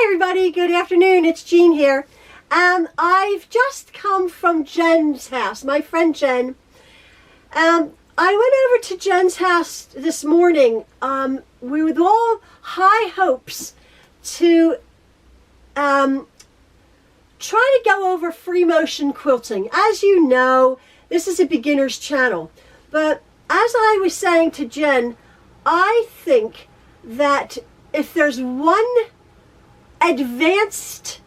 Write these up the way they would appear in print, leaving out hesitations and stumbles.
Hi everybody, good afternoon, it's Jean here. I've just come from Jen's house, my friend Jen. I went over to Jen's house this morning with all high hopes to try to go over free motion quilting. As you know, this is a beginner's channel, but as I was saying to Jen, I think that if there's one advanced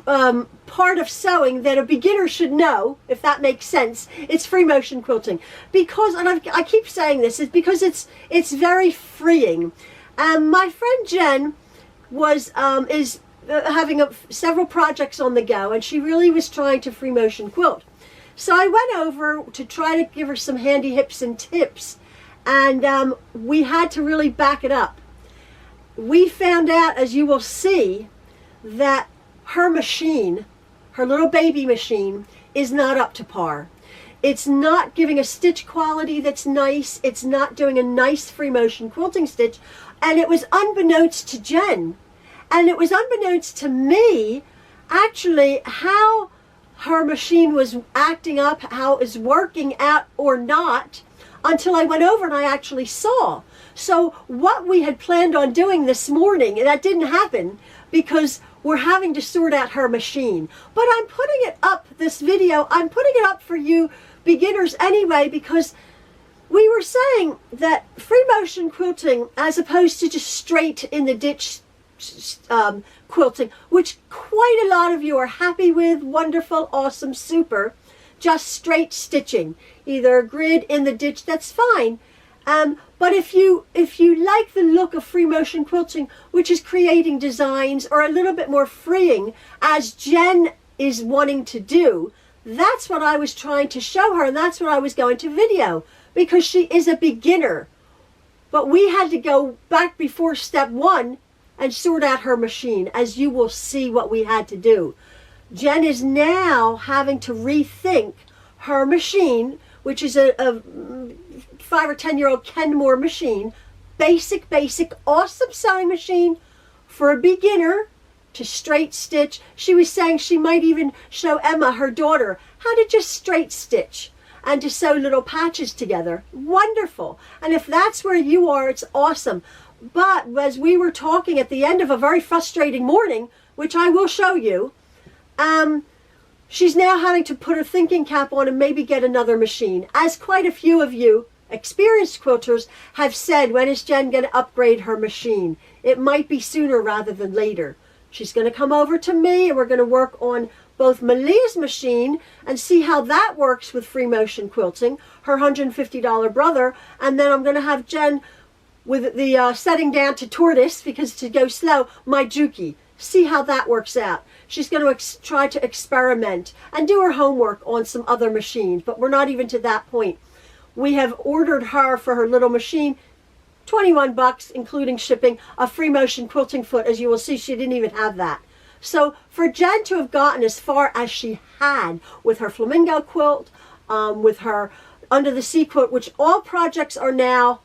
part of sewing that a beginner should know, if that makes sense, it's free motion quilting. Because, and I keep saying this, is because it's very freeing. My friend Jen was is having several projects on the go, and she really was trying to free motion quilt. So I went over to try to give her some handy hips and tips, and we had to really back it up. We found out, as you will see, that her machine, her little baby machine, is not up to par. It's not giving a stitch quality that's nice. It's not doing a nice free motion quilting stitch. And it was unbeknownst to Jen, and it was unbeknownst to me, actually, how her machine was acting up, how it was working out or not, until I went over and I actually saw. So what we had planned on doing this morning, and that didn't happen because we're having to sort out her machine. But I'm putting it up, this video, I'm putting it up for you beginners anyway, because we were saying that free motion quilting, as opposed to just straight in the ditch quilting, which quite a lot of you are happy with, wonderful, awesome, super, just straight stitching, either a grid in the ditch, that's fine. But if you like the look of free motion quilting, which is creating designs or a little bit more freeing, as Jen is wanting to do, that's what I was trying to show her, and that's what I was going to video, because she is a beginner. But we had to go back before step one and sort out her machine, as you will see what we had to do. Jen is now having to rethink her machine, which is a 5 or 10-year-old Kenmore machine, basic, awesome sewing machine for a beginner to straight stitch. She was saying she might even show Emma, her daughter, how to just straight stitch and to sew little patches together. Wonderful. And if that's where you are, it's awesome. But as we were talking at the end of a very frustrating morning, which I will show you, she's now having to put her thinking cap on and maybe get another machine. As quite a few of you experienced quilters have said, when is Jen going to upgrade her machine? It might be sooner rather than later. She's going to come over to me, and we're going to work on both Malia's machine and see how that works with free motion quilting, her $150 brother, and then I'm going to have Jen with the setting down to tortoise, because to go slow, my Juki. See how that works out. She's going to try to experiment and do her homework on some other machines, but we're not even to that point. We have ordered her for her little machine, 21 bucks, including shipping, a free motion quilting foot. As you will see, she didn't even have that. So for Jen to have gotten as far as she had with her flamingo quilt, with her under the sea quilt, which all projects are now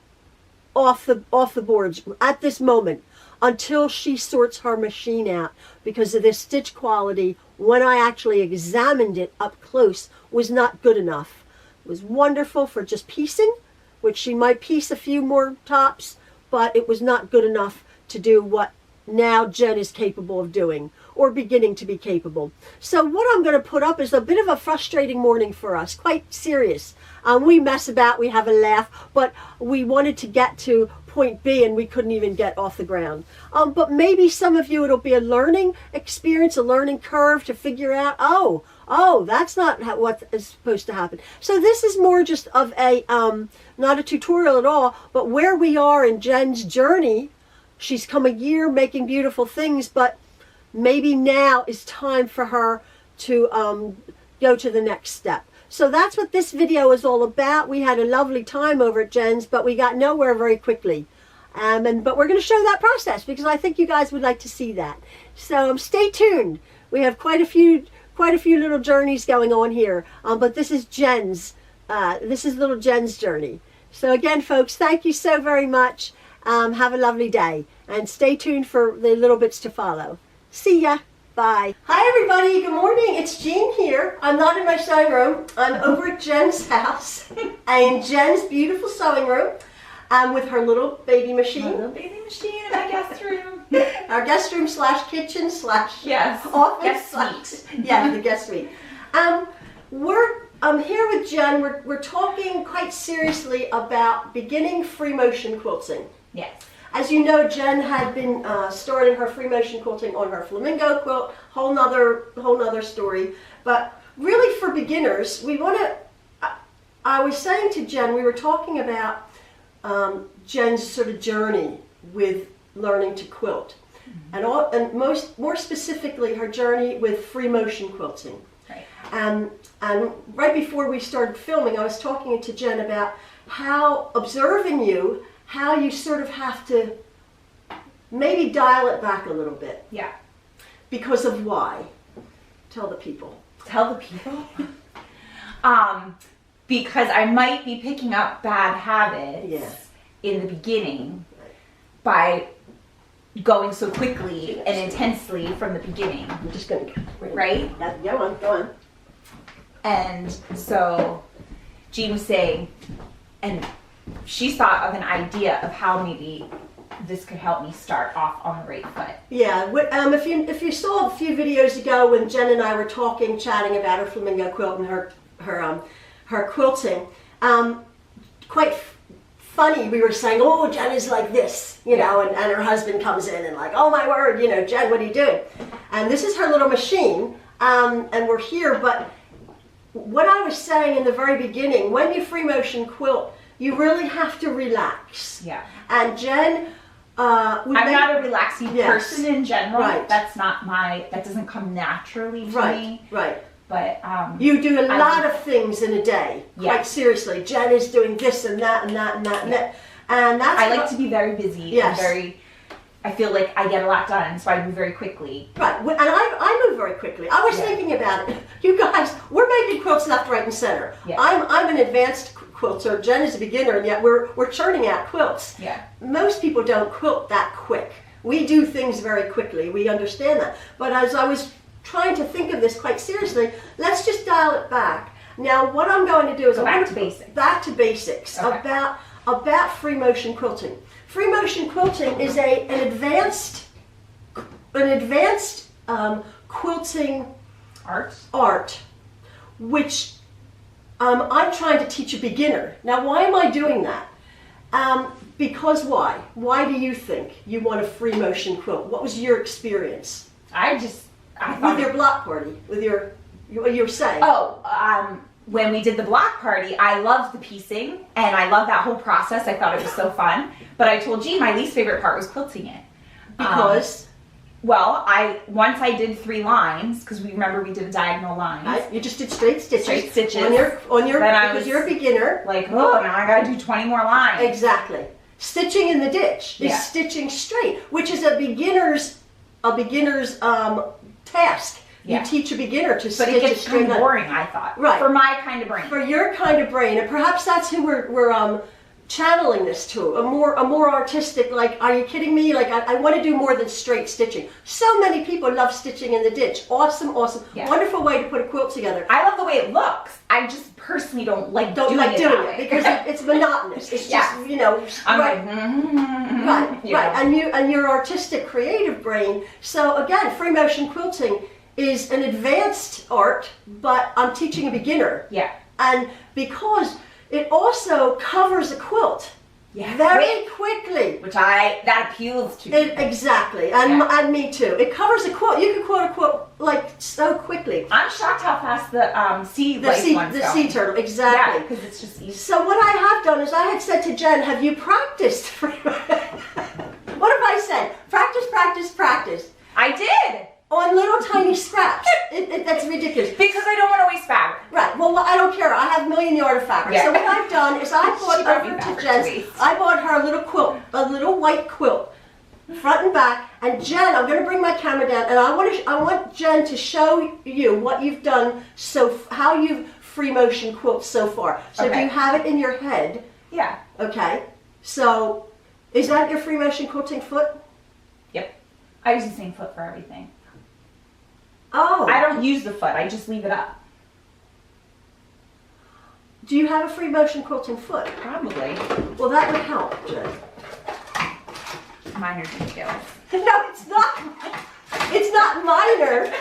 off the boards at this moment, until she sorts her machine out, because of the stitch quality, when I actually examined it up close, was not good enough. It was wonderful for just piecing, which she might piece a few more tops, but it was not good enough to do what now Jen is capable of doing, or beginning to be capable. So what I'm going to put up is a bit of a frustrating morning for us, quite serious. We mess about, we have a laugh, but we wanted to get to point B and we couldn't even get off the ground. But maybe some of you, it'll be a learning experience, a learning curve to figure out, oh, that's not what is supposed to happen. So this is more just of a, not a tutorial at all, but where we are in Jen's journey. She's come a year making beautiful things, but maybe now is time for her to go to the next step. So that's what this video is all about. We had a lovely time over at Jen's, but we got nowhere very quickly. But we're going to show that process, because I think you guys would like to see that. So stay tuned. We have quite a few little journeys going on here. But this is little Jen's journey. So again, folks, thank you so very much. Have a lovely day, and stay tuned for the little bits to follow. See ya. Bye. Hi everybody, good morning. It's Jean here. I'm not in my sewing room. I'm over at Jen's house, in Jen's beautiful sewing room, with her little baby machine. My little baby machine in my guest room. Our guest room / kitchen / yes, office. guest suite. Yeah, the guest suite. I'm here with Jen. We're talking quite seriously about beginning free motion quilting. Yes. As you know, Jen had been starting her free motion quilting on her flamingo quilt, whole nother story. But really for beginners, we want to, I was saying to Jen, we were talking about Jen's sort of journey with learning to quilt. Mm-hmm. And more specifically, her journey with free motion quilting. Right. And right before we started filming, I was talking to Jen about how, observing you, how you sort of have to maybe dial it back a little bit. Yeah. Because of why? Tell the people. Tell the people? Because I might be picking up bad habits in the beginning by going so quickly and intensely from the beginning. I'm just going to... Right? Go on. And so Jean was saying, and she thought of an idea of how maybe this could help me start off on the right foot. Yeah, if you saw a few videos ago when Jen and I were chatting about her flamingo quilt and her quilting, quite funny, we were saying, oh, Jen is like this, you know, and her husband comes in and like, oh my word, you know, Jen, what are you doing? And this is her little machine, and we're here, but what I was saying in the very beginning, when you free motion quilt, you really have to relax. Yeah. And Jen, I'm not a relaxing person in general. Right. That's not that doesn't come naturally to me. Right. But you do a lot of things in a day. Quite seriously. Jen is doing this and that and that and that and that. And that's I like to be very busy and I feel like I get a lot done, so I move very quickly. Right, and I move very quickly. I was thinking about it. You guys, we're making quilts left, right, and center. Yeah. I'm an advanced quilter. Jen is a beginner, and yet we're churning out quilts. Yeah. Most people don't quilt that quick. We do things very quickly. We understand that. But as I was trying to think of this quite seriously, let's just dial it back. Now, what I'm going to do is back to basics. Back to basics about free motion quilting. Free motion quilting is an advanced quilting art, which I'm trying to teach a beginner. Now, why am I doing that? Because why? Why do you think you want a free motion quilt? What was your experience? I thought with your block party, with what you were saying. When we did the block party, I loved the piecing and I loved that whole process. I thought it was so fun. But I told Jean my least favorite part was quilting it. Because? Once I did 3 lines, because we did a diagonal line. You just did straight stitches. Straight stitches. Because you're a beginner. Like, oh, now I gotta do 20 more lines. Exactly. Stitching in the ditch is stitching straight, which is a beginner's task. You teach a beginner to stitch. But it gets kind of boring, I thought. Right. For my kind of brain. For your kind of brain, and perhaps that's who we're channeling this to. A more artistic. Like, are you kidding me? Like, I want to do more than straight stitching. So many people love stitching in the ditch. Awesome, wonderful way to put a quilt together. I love the way it looks. I just personally don't like doing it because it's monotonous. It's just, you know, I'm right. And your artistic, creative brain. So again, free motion quilting is an advanced art, but I'm teaching a beginner. Yeah. And because it also covers a quilt very quickly. Which that appeals to me. Exactly, and me too. It covers a quilt. You can quilt a quilt like so quickly. I'm shocked how fast the sea turtle, exactly. Yeah, because it's just easy. So what I have done is I had said to Jen, have you practiced? What have I said? Practice. I did. On little tiny scraps. That's ridiculous. Because I don't want to waste fabric. Right. Well, I don't care. I have a million yard of fabric. So what I've done is I bought her a little quilt, a little white quilt, front and back. And Jen, I'm going to bring my camera down, and I want Jen to show you what you've done, how you've free motion quilt so far. So do you have it in your head? Yeah. Okay. So Is that your free motion quilting foot? Yep. I use the same foot for everything. Oh. I don't use the foot. I just leave it up. Do you have a free motion quilting foot? Probably. Well, that would help, Jen. Minor details. No, it's not. It's not minor.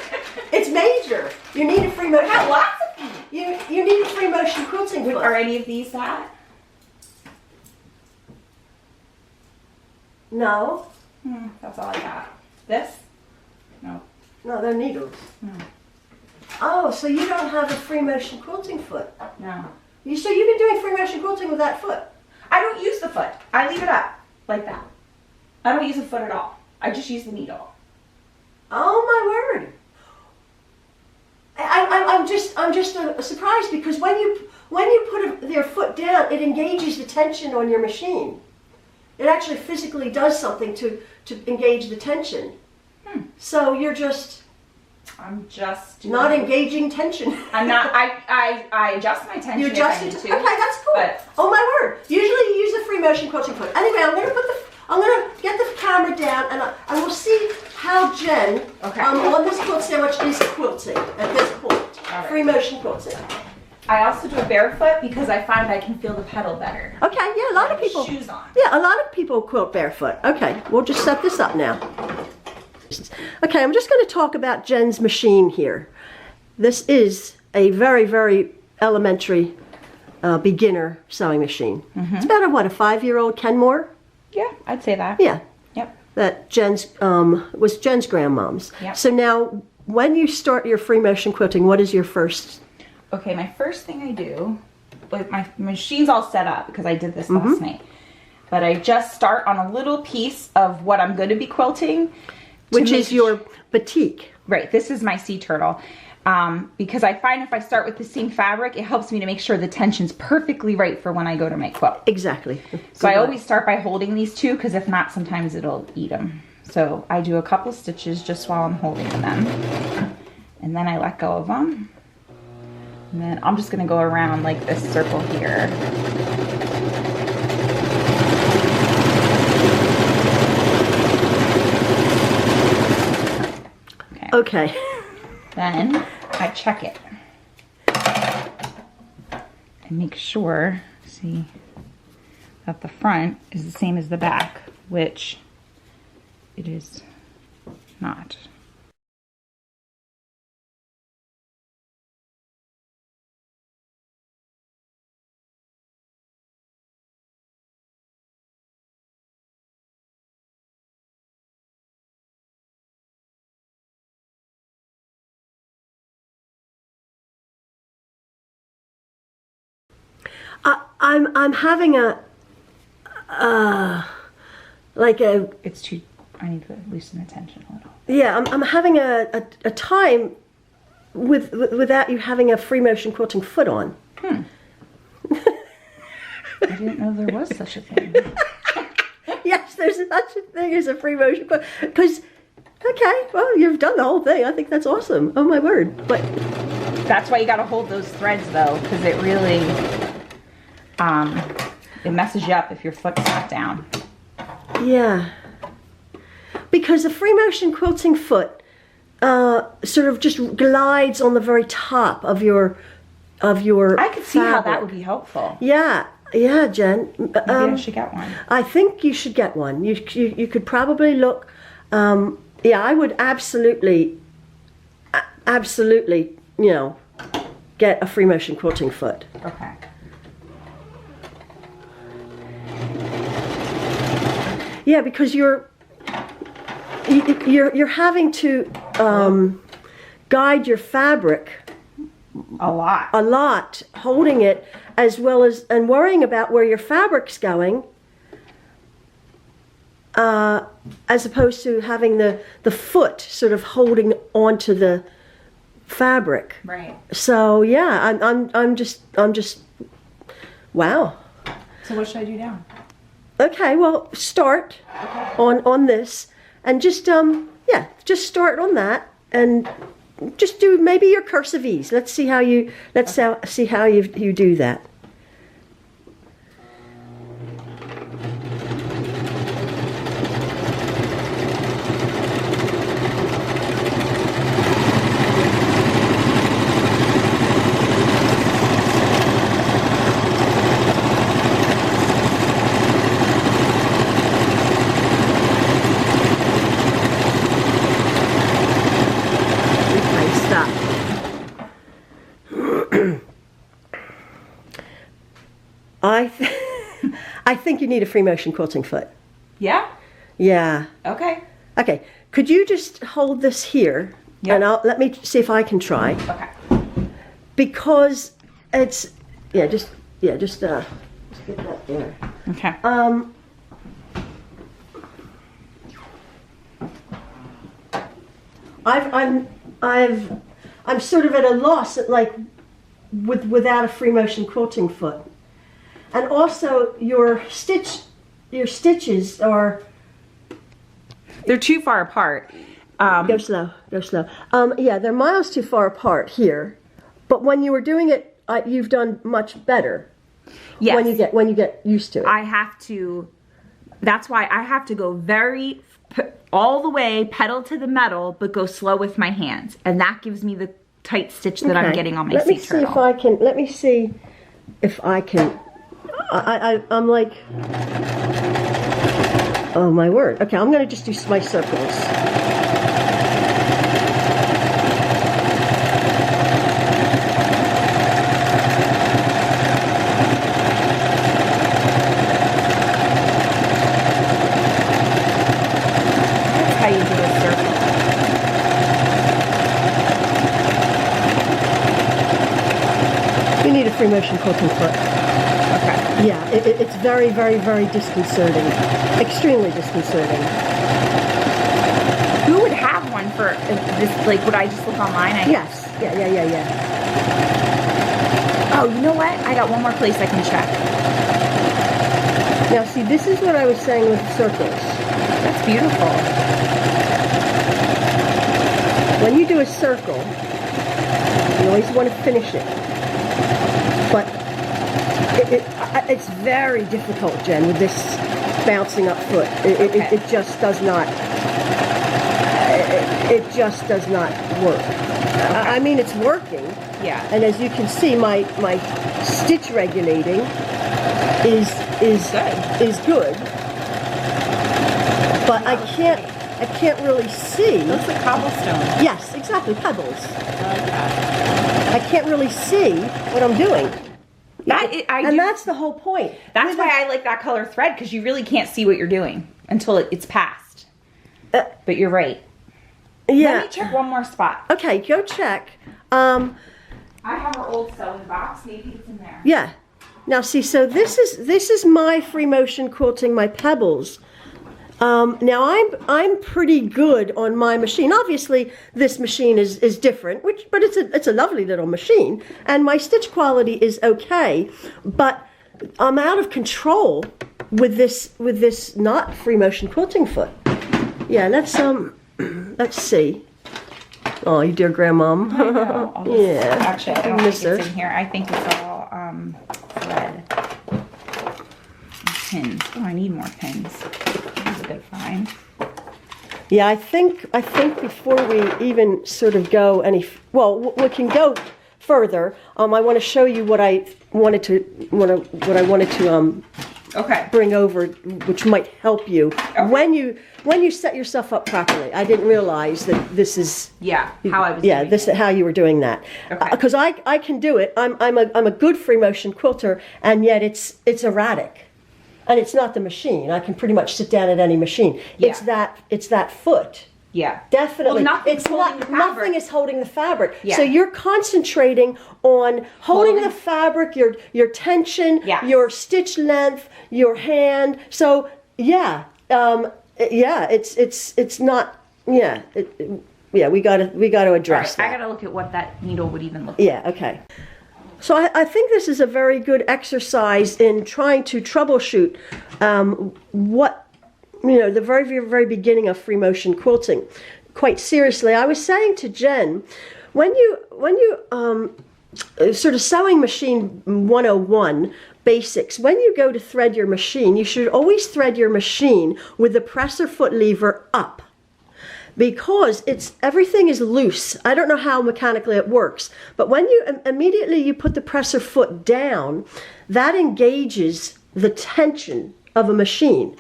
It's major. You need a free motion. I got lots of them. You need a free motion quilting foot. Are any of these that? No. That's all I got. This? No. No, they're needles. Oh, so you don't have a free motion quilting foot. No. So you've been doing free motion quilting with that foot? I don't use the foot. I leave it up like that. I don't use the foot at all. I just use the needle. Oh my word! I'm just surprised because when you put their foot down, it engages the tension on your machine. It actually physically does something to engage the tension. So you're just. I'm just not engaging tension. I'm not. I adjust my tension. You adjust it. If I need Okay, to, that's cool. but, oh my word! Usually you use the free motion quilting foot. Anyway, I'm gonna get the camera down and we'll see how Jen on this quilt sandwich is quilting at this point. Right. Free motion quilting. I also do it barefoot because I find I can feel the pedal better. Okay, yeah, a lot of people. Shoes on. Yeah, a lot of people quilt barefoot. Okay, we'll just set this up now. Okay, I'm just going to talk about Jen's machine here. This is a very, very elementary beginner sewing machine. It's about a 5-year-old Kenmore? Yeah, I'd say that. Yeah. Yep. That Jen's was Jen's grandmom's. Yep. So now, when you start your free motion quilting, what is your first? Okay, my first thing I do, like my machine's all set up because I did this last night, but I just start on a little piece of what I'm going to be quilting. Which is your batik. Right, this is my sea turtle. Because I find if I start with the same fabric, it helps me to make sure the tension's perfectly right for when I go to my quilt. Exactly. So I always start by holding these two, because if not, sometimes it'll eat them. So I do a couple stitches just while I'm holding them. And then I let go of them. And then I'm just going to go around like this circle here. Okay. Then I check it and make sure, see, that the front is the same as the back, which it is not. I'm having It's too, I need to loosen the tension a little. Yeah, I'm having a time without you having a free motion quilting foot on. I didn't know there was such a thing. Yes, there's such a thing as a free motion quilt. Because, okay, well, you've done the whole thing. I think that's awesome. Oh my word! But that's why you got to hold those threads though, because it really, it messes you up if your foot's not down. Yeah, because the free motion quilting foot sort of just glides on the very top of your I could see how that fabric. would be helpful. Yeah, Jen. Maybe I should get one. I think you should get one. You could probably look. Yeah, I would absolutely, get a free motion quilting foot. Okay. Yeah, because you're having to guide your fabric A lot. a lot, holding it as well as and worrying about where your fabric's going, as opposed to having the foot sort of holding onto the fabric. Right. So yeah, I'm just wow. So what should I do now? Okay, well, start on this, and just just start on that, and just do maybe your cursive ease. Let's see how you see how you do that. I think you need a free motion quilting foot. Yeah? Yeah. Okay. Okay. Could you just hold this here? Yeah. And let me see if I can try. Okay. Because it's just get that there. Okay. I'm sort of at a loss at like without a free motion quilting foot. And also your stitches are, They're too far apart. go slow. Yeah, they're miles too far apart here. But when you were doing it, you've done much better. Yes. When you get used to it. I have to, that's why I have to go all the way, pedal to the metal, but go slow with my hands. And that gives me the tight stitch that I'm getting on my sea turtle. Let me see if I can. I'm like, oh my word. Okay, I'm going to just do my circles. That's how you do a circle. You need a free motion quilting foot. Okay. Yeah, it's very, very, very disconcerting. Extremely disconcerting. Who would have one for this? Like, would I just look online? Yes. Yeah. Oh, you know what? I got one more place I can check. Now, see, this is what I was saying with the circles. That's beautiful. When you do a circle, you always want to finish it. But it's very difficult, Jen, with this bouncing up foot. It just does not. It just does not work. I mean, it's working. Yeah. And as you can see, my stitch regulating is good. But I can't really see. Looks like cobblestone. Yes, exactly, pebbles. I like that. I can't really see what I'm doing. That's the whole point. That's why I like that color thread, because you really can't see what you're doing until it's past. But you're right. Yeah. Let me check one more spot. Okay, go check. I have our old sewing box. Maybe it's in there. Yeah. Now see, so this is my free motion quilting, my pebbles. Now I'm pretty good on my machine. Obviously, this machine is different, but it's a lovely little machine, and my stitch quality is okay. But I'm out of control with this not free motion quilting foot. Yeah, let's see. Oh, you dear grandmom. I know. Yeah. Actually, I don't miss think her. it's in here. I think it's all thread. Pins. Oh, I need more pins. That's a good find. Yeah, I think before we even sort of go we can go further. I want to show you what I wanted to Okay. bring over, which might help you when you set yourself up properly. I didn't realize that this is how I was. yeah doing this it. how you were doing that, because I can do it. I'm a good free motion quilter, and yet it's erratic, and it's not the machine. I can pretty much sit down at any machine. Yeah. It's that foot. Yeah. Definitely. Well, Nothing is holding the fabric. Yeah. So you're concentrating on holding the fabric, your tension, your stitch length, your hand. So it's not we got to address that. I got to look at what that needle would even look like. Yeah, okay. So I think this is a very good exercise in trying to troubleshoot the very, very, very beginning of free motion quilting. Quite seriously, I was saying to Jen, when you sort of sewing machine 101 basics, when you go to thread your machine, you should always thread your machine with the presser foot lever up, because everything is loose. I don't know how mechanically it works, but when you immediately you put the presser foot down, that engages the tension of a machine.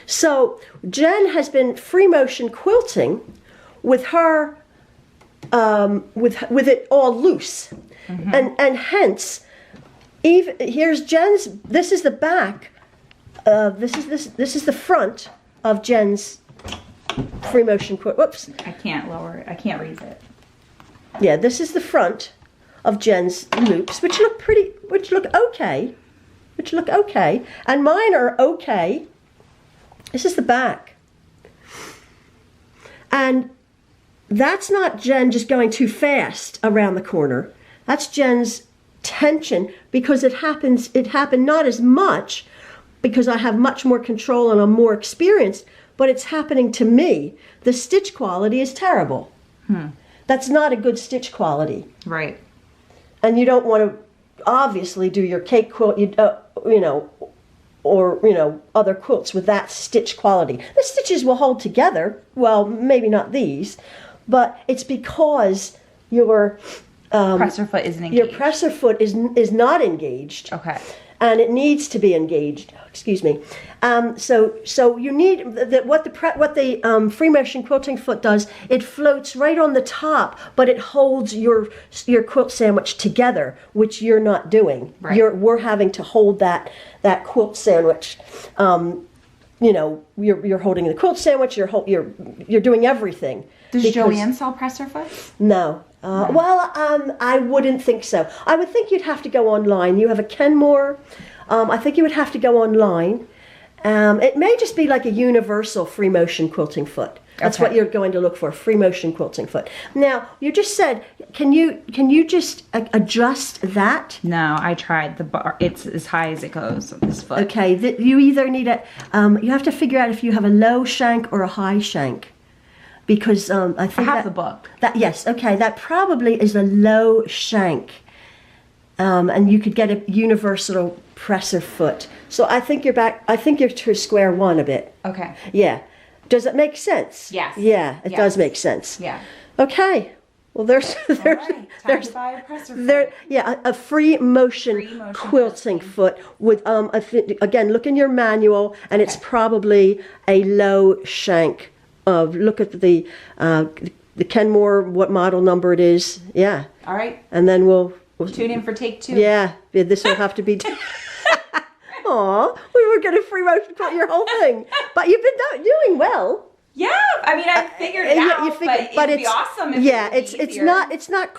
So Jen has been free motion quilting with her with it all loose, and hence even here's Jen's. This is the back. This is the front of Jen's free motion quilt. Whoops. I can't lower it. I can't raise it. Yeah, this is the front of Jen's loops, which look okay. And mine are okay. This is the back. And that's not Jen just going too fast around the corner. That's Jen's tension, because it happened not as much because I have much more control and I'm more experienced, but it's happening to me. The stitch quality is terrible. That's not a good stitch quality. Right. And you don't want to obviously do your cake quilt, or other quilts with that stitch quality. The stitches will hold together. Well, maybe not these, but it's because your presser foot isn't engaged. Your presser foot is not engaged. Okay. And it needs to be engaged. Excuse me. So you need what the free motion quilting foot does. It floats right on the top, but it holds your quilt sandwich together, which you're not doing. Right. We're having to hold that quilt sandwich. You're holding the quilt sandwich. You're doing everything. Does Joanne sell presser foots? No. Well, I wouldn't think so. I would think you'd have to go online. You have a Kenmore. I think you would have to go online. It may just be like a universal free motion quilting foot. That's what you're going to look for, free motion quilting foot. Now, you just said, can you just adjust that? No, I tried. The bar, it's as high as it goes on this foot. Okay, you either need you have to figure out if you have a low shank or a high shank. Because I think I have the book. Yes, okay, that probably is a low shank. And you could get a universal presser foot. So I think you're to square one a bit. Okay. Yeah. Does it make sense? Yes. Yeah, it does make sense. Yeah. Okay. Well, there's All right. Time to buy a presser foot. a free motion quilting foot with again, look in your manual, and it's probably a low shank. Look at the Kenmore, what model number it is. Yeah. All right. And then we'll tune in for take 2. Yeah, this will have to be. Aw, we were going to free motion quilt your whole thing, but you've been doing well. Yeah, I mean, I figured it out, but it'd be awesome if it was easier. It's not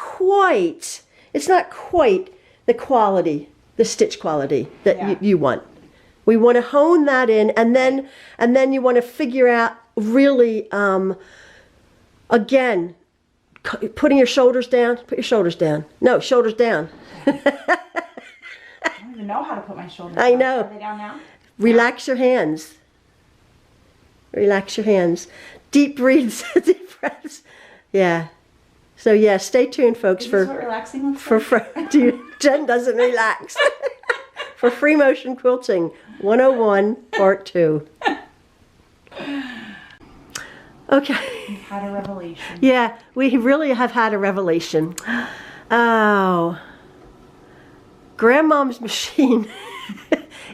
quite the quality, the stitch quality that you want. We want to hone that in, and then you want to figure out really, again, putting your shoulders down. Put your shoulders down. No, shoulders down. I don't even know how to put my shoulders down. I know. Are they down now? Relax your hands. Relax your hands. Deep breaths, deep breaths. Yeah. So yeah, stay tuned, folks. Is this what relaxing looks like? Jen doesn't relax. For free motion quilting 101 part 2. Okay. We've had a revelation. Yeah, we really have had a revelation. Oh. Grandmom's machine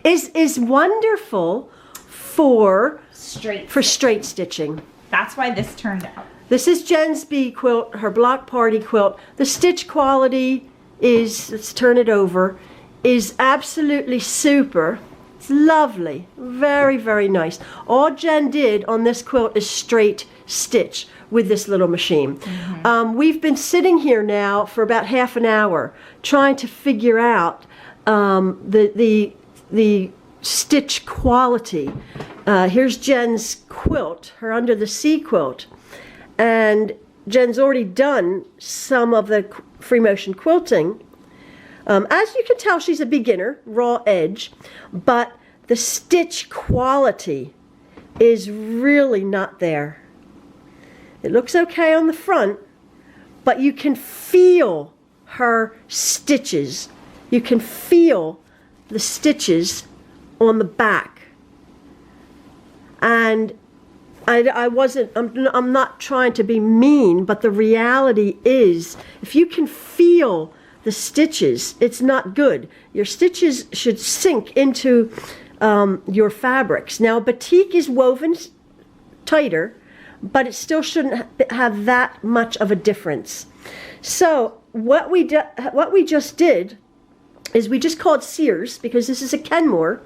is wonderful for straight stitching. That's why this turned out. This is Jen's bee quilt, her block party quilt. The stitch quality is, let's turn it over, is absolutely super. It's lovely, very, very nice. All Jen did on this quilt is straight stitch with this little machine. Mm-hmm. We've been sitting here now for about half an hour trying to figure out the stitch quality. Here's Jen's quilt, her Under the Sea quilt, and Jen's already done some of the free motion quilting. As you can tell, she's a beginner, raw edge, but the stitch quality is really not there. It looks okay on the front, but you can feel her stitches. You can feel the stitches on the back. And I'm not trying to be mean, but the reality is, if you can feel the stitches, it's not good. Your stitches should sink into your fabrics. Now, batik is woven tighter, but it still shouldn't have that much of a difference. So what we just did is we just called Sears, because this is a Kenmore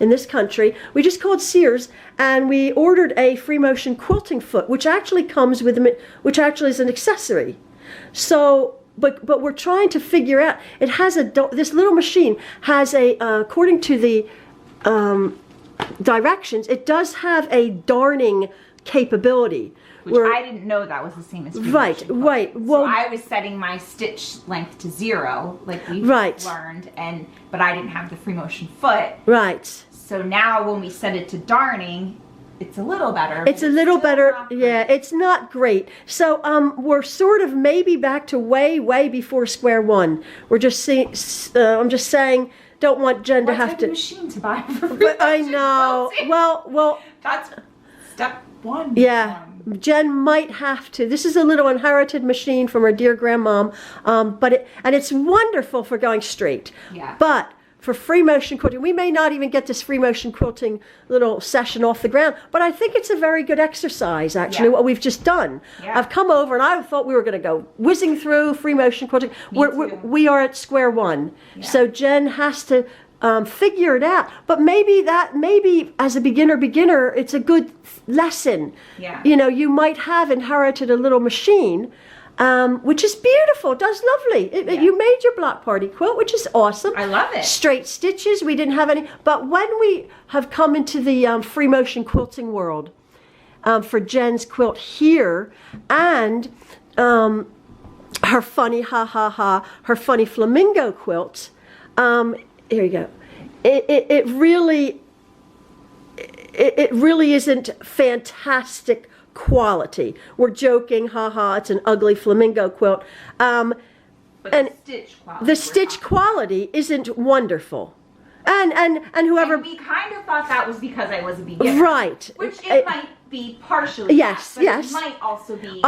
in this country. We just called Sears and we ordered a free motion quilting foot, which actually comes with which actually is an accessory. So, but we're trying to figure out. It has this little machine has according to the directions, it does have a darning capability. Which I didn't know that was the same as right. Well, so I was setting my stitch length to 0, like we learned, but I didn't have the free motion foot. Right. So now when we set it to darning, it's a little better. It's a little better. Yeah, it's not great. So we're sort of maybe back to way before square one. We're just seeing. I'm just saying. Don't want Jen to have to. What type of machine to buy for free? But I know. Well. That's step one. Yeah. Jen might have to. This is a little inherited machine from her dear grandmom, but it's wonderful for going straight. Yeah. But for free motion quilting, we may not even get this free motion quilting little session off the ground, but I think it's a very good exercise, actually, what we've just done. Yeah. I've come over and I thought we were going to go whizzing through free motion quilting. We are at square one. Yeah. So Jen has to figure it out, but maybe as a beginner, it's a good lesson. Yeah. You know, you might have inherited a little machine, which is beautiful, does lovely. You made your block party quilt, which is awesome. I love it. Straight stitches, we didn't have any, but when we have come into the free motion quilting world, for Jen's quilt here, and her funny her funny flamingo quilt, here you go. It really isn't fantastic quality. We're joking, it's an ugly flamingo quilt. But and the stitch quality isn't wonderful. And whoever. And we kind of thought that was because I was a beginner. Right. Which it might be partially. Yes, that, yes. It might also be.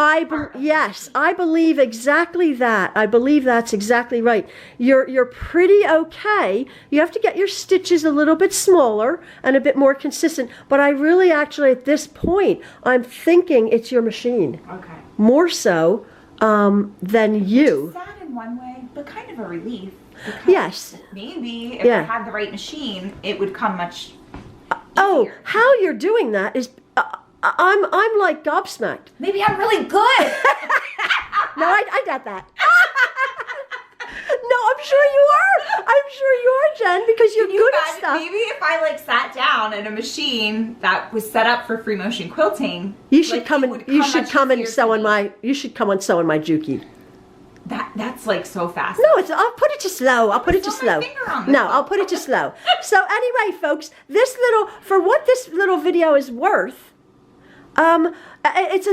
Yes, I believe exactly that. I believe that's exactly right. You're pretty okay. You have to get your stitches a little bit smaller and a bit more consistent. But I really actually at this point I'm thinking it's your machine. Okay. More so than you. Which is sad in one way, but kind of a relief. Yes. Maybe if I had the right machine, it would come much easier. Oh, how you're doing that is. I'm like gobsmacked. Maybe I'm really good. No, I doubt that. No, I'm sure you are. I'm sure you are, Jen, because you're good at stuff. Maybe if I sat down at a machine that was set up for free motion quilting, you should come and sew on my. You should come and sew on my Juki. That's so fast. No, I'll put it to slow. I'll put it to slow. I'll put it to slow. So anyway, folks, for what this little video is worth. It's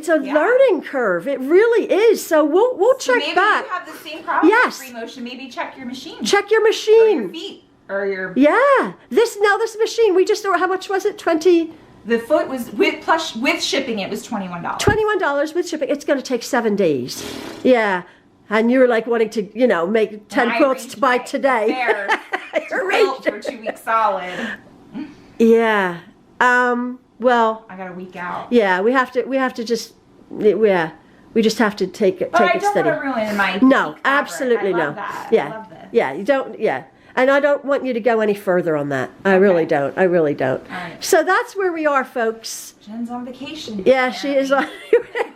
a learning curve. It really is. So we'll check maybe back. Maybe you have the same problem with free motion. Maybe check your machine. Check your machine. Or your feet. Or your. Yeah. This machine. We just how much was it? 20. The foot was with shipping. It was $21. $21 with shipping. It's going to take 7 days. Yeah. And you were wanting to, make 10 quilts by today. Quilt for 2 weeks solid. Yeah. Well, I got a week out. Yeah, we have to just, we just have to take it steady. I don't want to ruin my No, absolutely no. That. Yeah, I love this. Yeah, you don't. Yeah, and I don't want you to go any further on that. I really don't. I really don't. All right. So that's where we are, folks. Jen's on vacation. Yeah, she is on.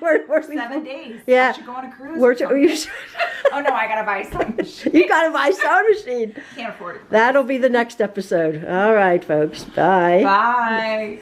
we're 7 days. Yeah, I should go on a cruise. Oh no, I gotta buy a sewing machine. You gotta buy a sewing machine. Can't afford it. That'll be the next episode. All right, folks. Bye. Bye.